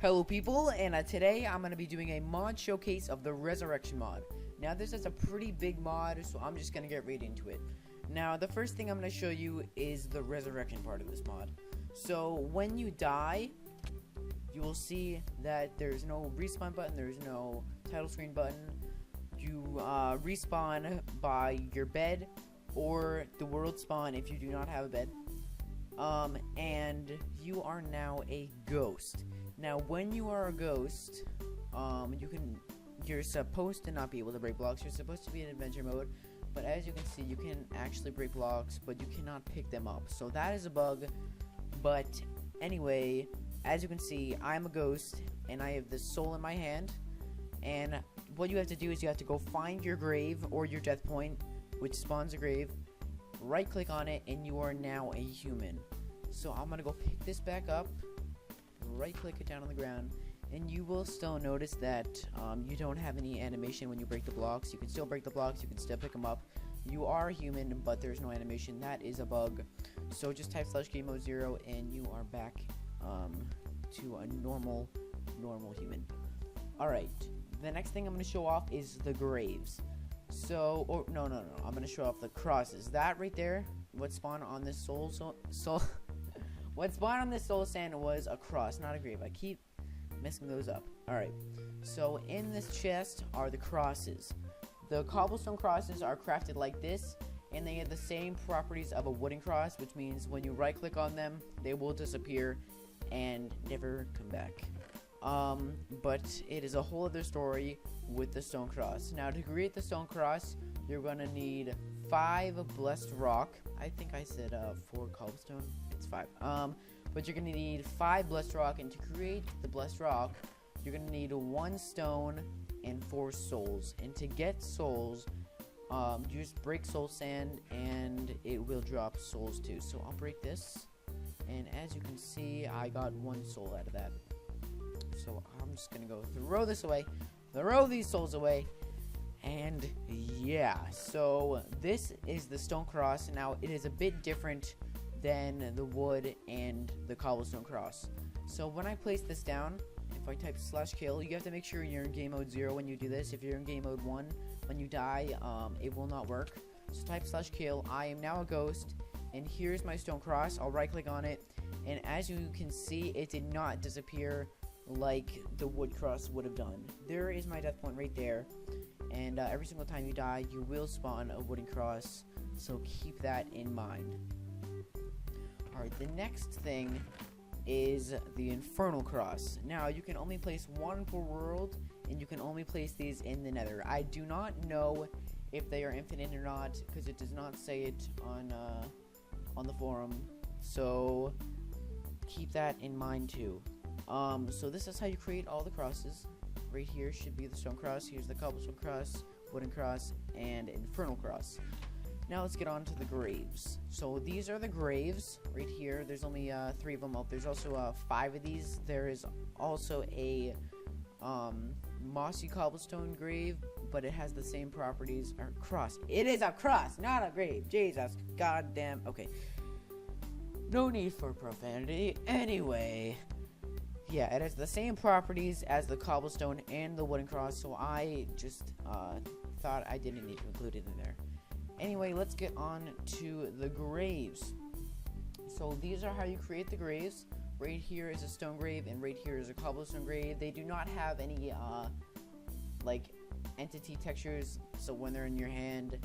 Hello people, and today I'm going to be doing a mod showcase of the Resurrection mod. Now this is a pretty big mod, so I'm just going to get right into it. Now the first thing I'm going to show you is the Resurrection part of this mod. So when you die, you will see that there's no respawn button, there's no title screen button. You respawn by your bed or the world spawn if you do not have a bed. And you are now a ghost. Now, when you are a ghost, you're supposed to not be able to break blocks. You're supposed to be in adventure mode, but as you can see, you can actually break blocks, but you cannot pick them up. So that is a bug. But anyway, as you can see, I'm a ghost, and I have this soul in my hand. And what you have to do is you have to go find your grave or your death point, which spawns a grave. Right-click on it, and you are now a human. So I'm gonna go pick this back up. Right-click it down on the ground, and you will still notice that you don't have any animation when you break the blocks. You can still break the blocks, you can still pick them up. You are human, but there's no animation. That is a bug. So just type /game mode 0 and you are back to a normal human. Alright, the next thing I'm going to show off is the graves. So, no, I'm going to show off the crosses. That right there, what spawned on this soul what spawned on this soul sand was a cross, not a grave. I keep messing those up. Alright, so in this chest are the crosses. The cobblestone crosses are crafted like this, and they have the same properties of a wooden cross, which means when you right click on them, they will disappear and never come back. But it is a whole other story with the stone cross. Now, to create the stone cross, you're gonna need 5 blessed rock. I think I said 4 cobblestone. It's 5. But you're gonna need 5 blessed rock, and to create the blessed rock, you're gonna need 1 stone and 4 souls. And to get souls, you just break soul sand, and it will drop souls too. So I'll break this, and as you can see, I got 1 soul out of that. So I'm just gonna go throw this away, throw these souls away, and yeah. So this is the stone cross. Now it is a bit different than the wood and the cobblestone cross. So when I place this down, if I type /kill, you have to make sure you're in game mode 0 when you do this. If you're in game mode 1, when you die, it will not work. So type /kill. I am now a ghost, and here's my stone cross. I'll right click on it, and as you can see, it did not disappear like the wood cross would have done. There is my death point right there, and every single time you die, you will spawn a wooden cross, so keep that in mind. Alright, the next thing is the infernal cross. Now, you can only place 1 per world, and you can only place these in the nether. I do not know if they are infinite or not, because it does not say it on the forum, so keep that in mind too. So this is how you create all the crosses. Right here should be the stone cross. Here's the cobblestone cross, wooden cross, and infernal cross. Now let's get on to the graves. So these are the graves right here. There's only 3 of them. Oh, there's also 5 of these. There is also a mossy cobblestone grave, but it has the same properties. Or cross. It is a cross, not a grave. Jesus, goddamn. Okay. No need for profanity. Anyway. Yeah, it has the same properties as the cobblestone and the wooden cross, so I just thought I didn't need to include it in there. Anyway, let's get on to the graves. So these are how you create the graves. Right here is a stone grave, and right here is a cobblestone grave. They do not have any like entity textures, so when they're in your hand,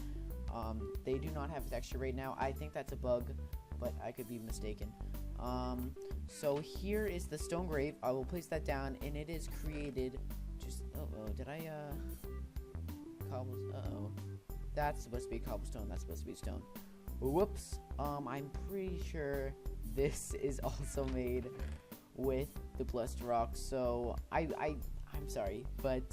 they do not have texture right now. I think that's a bug, but I could be mistaken. So here is the stone grave. I will place that down, and it is created just did I that's supposed to be cobblestone, that's supposed to be stone. Whoops. I'm pretty sure this is also made with the blessed rock. So I'm sorry, but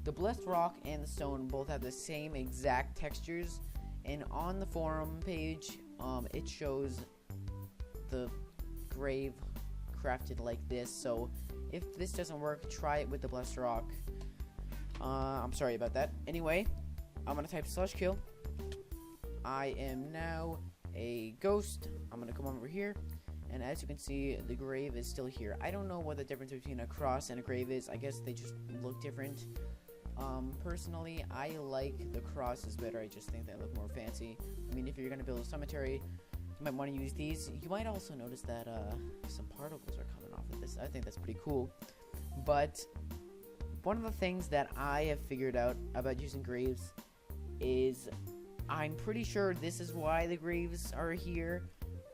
the blessed rock and the stone both have the same exact textures, and on the forum page it shows the grave crafted like this. So if this doesn't work, try it with the blessed rock. I'm sorry about that. Anyway, I'm gonna type /kill. I am now a ghost. I'm gonna come over here, And as you can see, the grave is still here. I don't know what the difference between a cross and a grave is. I guess they just look different. Personally, I like the crosses better. I just think they look more fancy. I mean, if you're going to build a cemetery, you might want to use these. You might also notice that some particles are coming off of this. I think that's pretty cool. But one of the things that I have figured out about using graves is I'm pretty sure this is why the graves are here.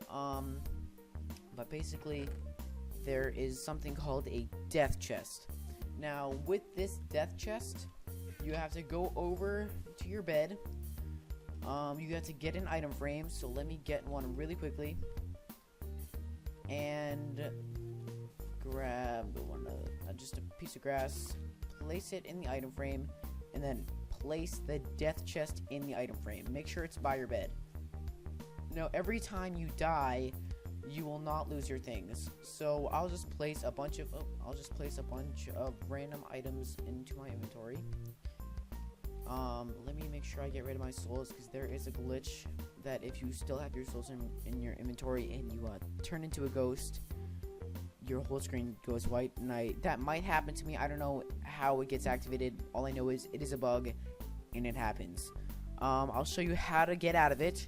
But basically, there is something called a death chest. Now, with this death chest, you have to go over to your bed. You have to get an item frame, so let me get one really quickly. And grab one, just a piece of grass, place it in the item frame, and then place the death chest in the item frame. Make sure it's by your bed. Now, every time you die, you will not lose your things. So I'll just place a bunch of random items into my inventory. Let me make sure I get rid of my souls, because there is a glitch that if you still have your souls in your inventory and you turn into a ghost, your whole screen goes white. And that might happen to me. I don't know how it gets activated. All I know is it is a bug and it happens. I'll show you how to get out of it.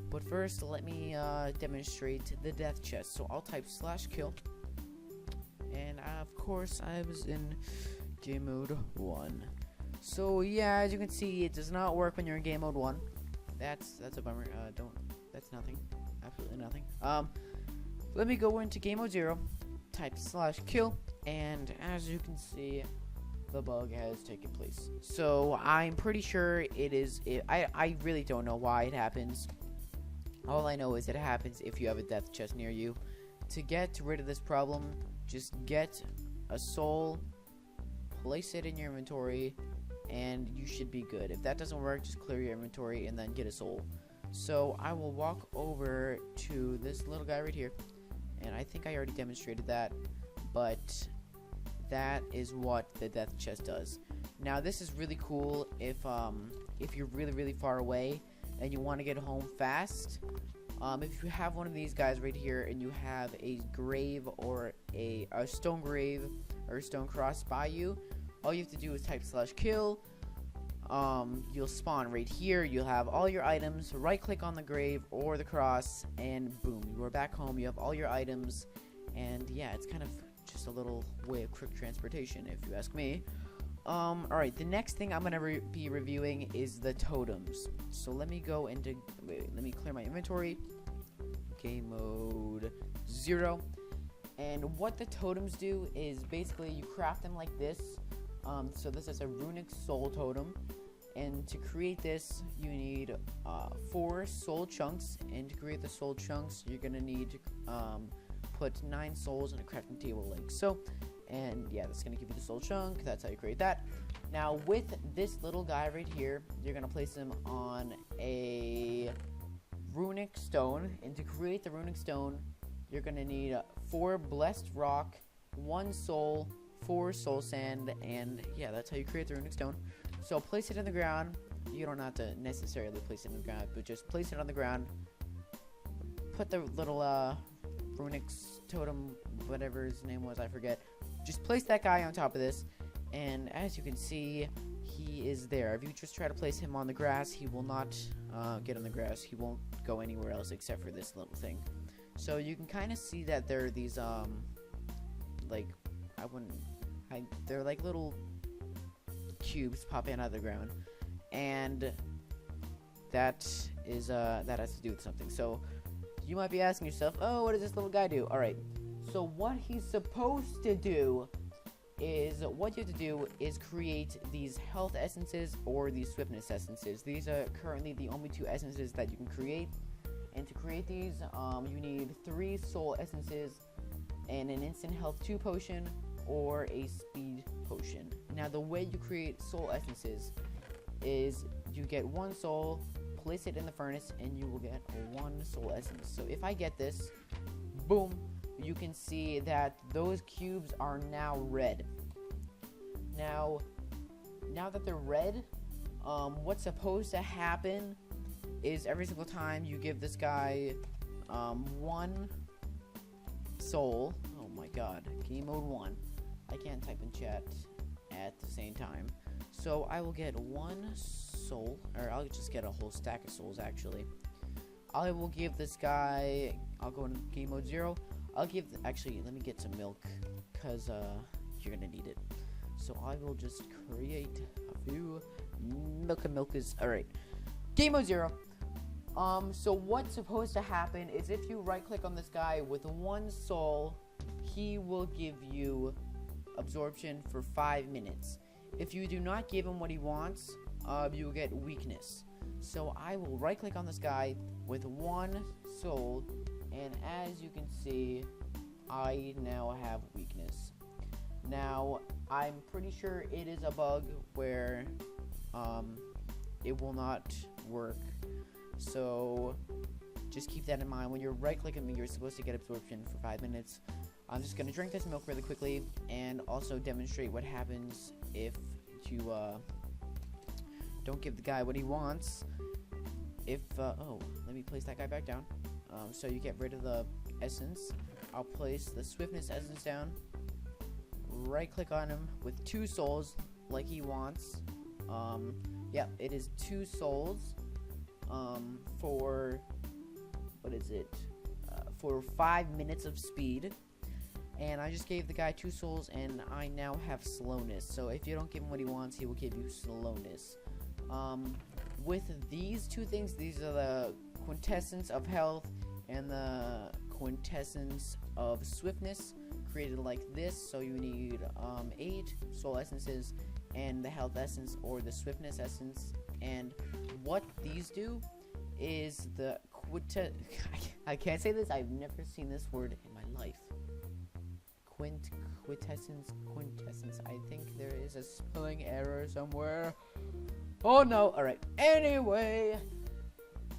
But first, let me demonstrate the death chest. So I'll type /kill. And of course, I was in game mode 1. So yeah, as you can see, it does not work when you're in game mode 1. That's a bummer. That's nothing. Absolutely nothing. Let me go into game mode 0, type /kill, and as you can see, the bug has taken place. So I'm pretty sure it is. I really don't know why it happens. All I know is it happens if you have a death chest near you. To get rid of this problem, just get a soul, place it in your inventory, and you should be good. If that doesn't work, just clear your inventory and then get a soul. So I will walk over to this little guy right here, and I think I already demonstrated that, but that is what the death chest does. Now this is really cool if you're really far away and you want to get home fast. If you have one of these guys right here and you have a grave or a stone grave or a stone cross by you, all you have to do is type /kill. You'll spawn right here. You'll have all your items. Right click on the grave or the cross, and boom, you are back home. You have all your items, and yeah, it's kind of just a little way of quick transportation, if you ask me. Alright, the next thing I'm gonna be reviewing is the totems. So let me go into, let me clear my inventory. Game mode 0. And what the totems do is basically you craft them like this. So this is a runic soul totem. And to create this, you need 4 soul chunks. And to create the soul chunks, you're gonna need to put 9 souls in a crafting table like so. And yeah, that's going to give you the soul chunk. That's how you create that. Now, with this little guy right here, you're going to place him on a runic stone. And to create the runic stone, you're going to need 4 blessed rock, 1 soul, 4 soul sand. And yeah, that's how you create the runic stone. So place it in the ground. You don't have to necessarily place it in the ground, but just place it on the ground. Put the little runic totem, whatever his name was, I forget. Just place that guy on top of this, and as you can see, he is there. If you just try to place him on the grass, he will not get on the grass. He won't go anywhere else except for this little thing. So you can kind of see that there are these like they're like little cubes popping out of the ground, and that has to do with something. So you might be asking yourself, oh, what does this little guy do? All right. So what he's supposed to do is, what you have to do is create these health essences or these swiftness essences. These are currently the only 2 essences that you can create. And to create these, you need 3 soul essences and an instant health 2 potion or a speed potion. Now the way you create soul essences is you get 1 soul, place it in the furnace, and you will get 1 soul essence. So if I get this, boom, you can see that those cubes are now red. Now that they're red, what's supposed to happen is every single time you give this guy 1 soul. Oh my god. Game mode 1. I can't type in chat at the same time. So I will get 1 soul, or I'll just get a whole stack of souls actually. I will give this guy, I'll go in game mode 0. I'll give, actually, let me get some milk, because you're gonna need it. So I will just create a few milk, and milk is, alright. Game mode 0. So what's supposed to happen is if you right click on this guy with 1 soul, he will give you absorption for 5 minutes. If you do not give him what he wants, you will get weakness. So I will right click on this guy with 1 soul, and as you can see, I now have weakness. Now, I'm pretty sure it is a bug where it will not work. So just keep that in mind. When you're right clicking me, you're supposed to get absorption for 5 minutes. I'm just gonna drink this milk really quickly and also demonstrate what happens if you don't give the guy what he wants. If oh, let me place that guy back down. So you get rid of the essence. I'll place the swiftness essence down. Right click on him with 2 souls like he wants. Yeah, it is 2 souls for, what is it, for 5 minutes of speed. And I just gave the guy 2 souls, and I now have slowness. So if you don't give him what he wants, he will give you slowness. With these 2 things, these are the quintessence of health and the quintessence of swiftness, created like this. So you need 8 soul essences and the health essence or the swiftness essence. And what these do is the I can't say this, I've never seen this word in my life. Quintessence. I think there is a spelling error somewhere. Oh no, alright. Anyway,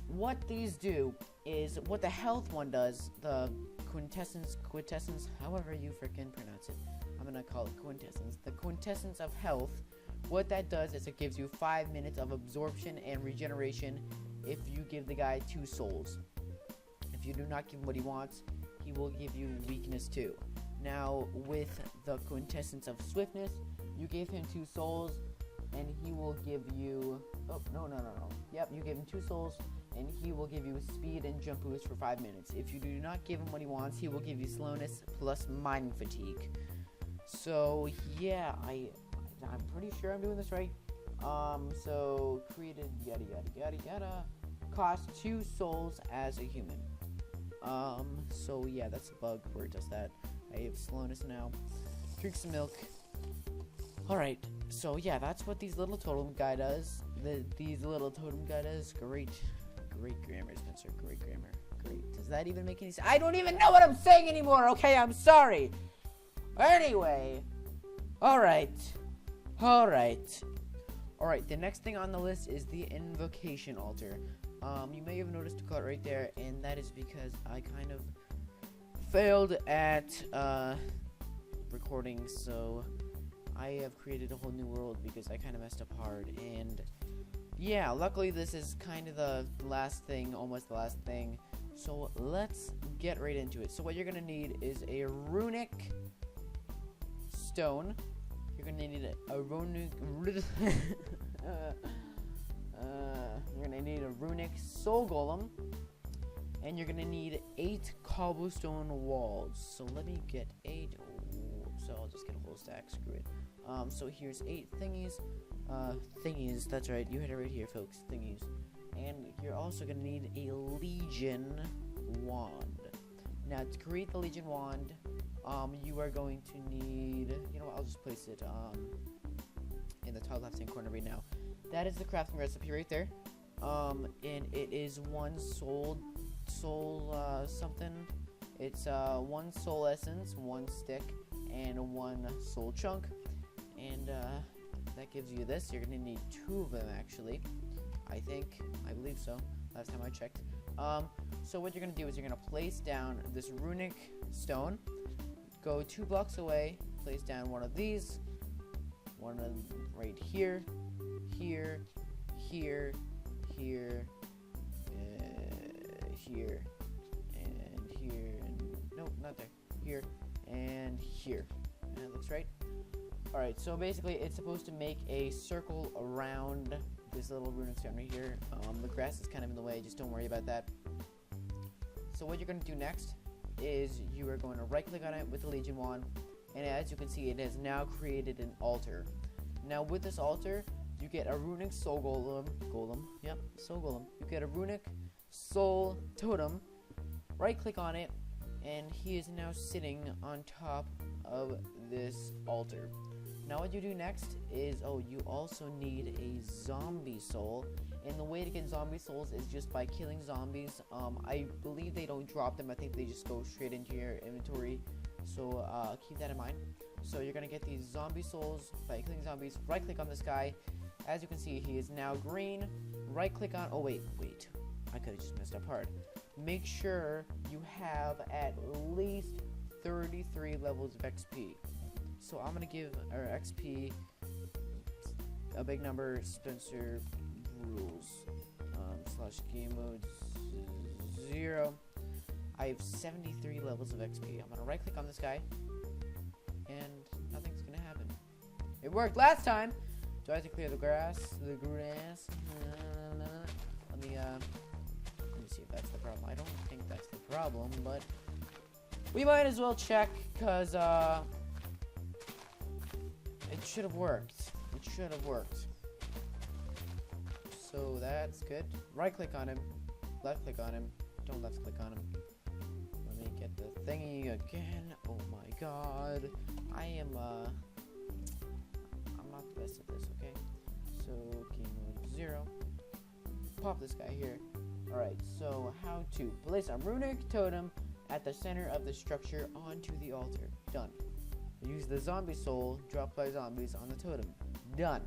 what these do is what the health one does, the quintessence, however you freaking pronounce it. I'm gonna call it quintessence. The quintessence of health, what that does is it gives you 5 minutes of absorption and regeneration if you give the guy 2 souls. If you do not give him what he wants, he will give you weakness too. Now, with the quintessence of swiftness, you gave him 2 souls, and he will give you... Oh, no. Yep, you give him 2 souls, and he will give you speed and jump boost for 5 minutes. If you do not give him what he wants, he will give you slowness plus mining fatigue. So, yeah, I'm pretty sure I'm doing this right. So, created yada. Cost 2 souls as a human. So, yeah, that's a bug where it does that. I have slowness now. Drink some milk. Alright, so yeah, that's what these little totem guy does. These little totem guy does. Great grammar, Spencer. Great grammar. Great. Does that even make any sense? I don't even know what I'm saying anymore, okay? I'm sorry. Anyway. Alright, the next thing on the list is the invocation altar. You may have noticed a cut right there, and that is because I kind of failed at recording, so I have created a whole new world because I kind of messed up hard. And yeah, luckily this is kind of the last thing, almost the last thing, so let's get right into it. So what you're gonna need is a runic stone. You're gonna need a runic you're gonna need a runic soul golem. And you're gonna need 8 cobblestone walls. So let me get 8. So I'll just get a whole stack. Screw it. So here's 8 thingies. Thingies. That's right. You hit it right here, folks. Thingies. And you're also gonna need a legion wand. Now to create the legion wand, you are going to need. You know what? I'll just place it in the top left-hand corner right now. That is the crafting recipe right there. And it is 1 soul something. It's 1 soul essence, 1 stick, and 1 soul chunk. And that gives you this. You're gonna need 2 of them actually. I believe so. Last time I checked. So what you're gonna do is you're gonna place down this runic stone. Go 2 blocks away. Place down one of these. One of right here, here, and here, and nope, not there. here, and here. And it looks right. Alright, so basically it's supposed to make a circle around this little runic stone right here. The grass is kind of in the way, just don't worry about that. So what you're going to do next is you are going to right click on it with the Legion wand, and as you can see, it has now created an altar. Now with this altar, you get a runic soul soul golem. You get a runic soul totem, right click on it, and he is now sitting on top of this altar. Now what you do next is, you also need a zombie soul, and the way to get zombie souls is just by killing zombies. I believe they don't drop them, I think they just go straight into your inventory, so keep that in mind. So you're gonna get these zombie souls by killing zombies. Right click on this guy. As you can see, he is now green. Right click on, wait, I could have just messed up hard. Make sure you have at least 33 levels of XP. So I'm gonna give our XP a big number. Spencer rules / game mode 0. I have 73 levels of XP. I'm gonna right click on this guy, and nothing's gonna happen. It worked last time. Do I have to clear the grass? Let me see if that's the problem. I don't think that's the problem, but we might as well check, because it should have worked. It should have worked. So that's good. Right click on him. Left click on him. Don't left click on him. Let me get the thingy again. Oh my god. I'm not the best at this, okay? So game mode 0. Pop this guy here. Alright, so how to place a runic totem at the center of the structure onto the altar. Done. Use the zombie soul dropped by zombies on the totem. Done.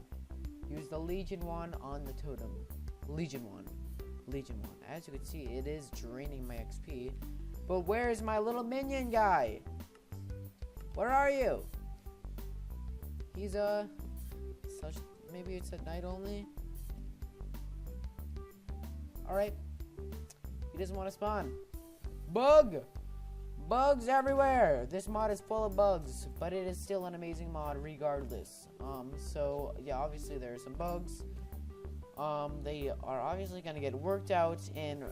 Use the Legion wand on the totem. Legion wand. As you can see, it is draining my XP. But where is my little minion guy? Where are you? He's maybe it's at night only. Alright. He doesn't want to spawn. Bug! Bugs everywhere! This mod is full of bugs, but it is still an amazing mod regardless. So yeah, obviously there are some bugs. They are obviously gonna get worked out, and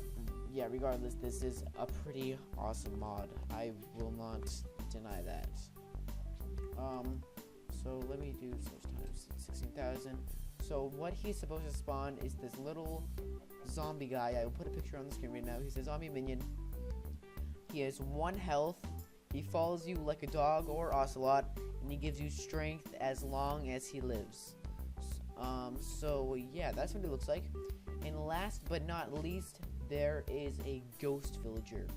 yeah, regardless, this is a pretty awesome mod. I will not deny that. So let me do such times 16,000. So what he's supposed to spawn is this little zombie guy. I will put a picture on the screen right now. He's a zombie minion. He has 1 health. He follows you like a dog or ocelot, and he gives you strength as long as he lives. So yeah, that's what it looks like. And last but not least, there is a ghost villager.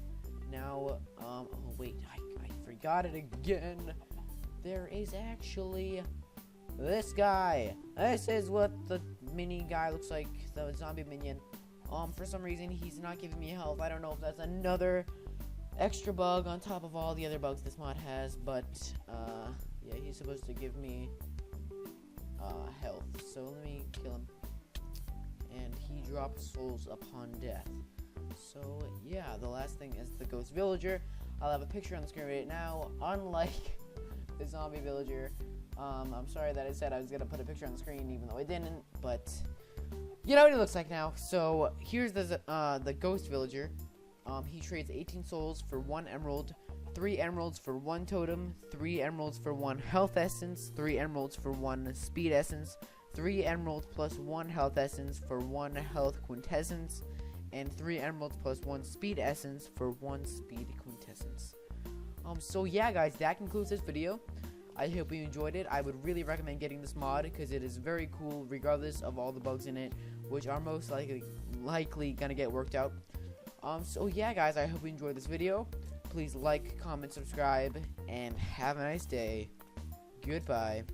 Now, oh wait, I forgot it again. There is actually this guy. This is what the mini guy looks like, the zombie minion. For some reason, he's not giving me health. I don't know if that's another extra bug on top of all the other bugs this mod has, but yeah, he's supposed to give me health. So let me kill him. And he drops souls upon death. So yeah, the last thing is the ghost villager. I'll have a picture on the screen right now. Unlike the zombie villager, I'm sorry that I said I was gonna put a picture on the screen even though I didn't, but you know what he looks like now. So here's the ghost villager. He trades 18 souls for 1 emerald, 3 emeralds for 1 totem, 3 emeralds for 1 health essence, 3 emeralds for 1 speed essence, 3 emeralds plus 1 health essence for 1 health quintessence, and 3 emeralds plus 1 speed essence for 1 speed quintessence. So yeah, guys, that concludes this video. I hope you enjoyed it. I would really recommend getting this mod because it is very cool, regardless of all the bugs in it, which are most likely gonna get worked out. So yeah, guys, I hope you enjoyed this video. Please like, comment, subscribe, and have a nice day. Goodbye.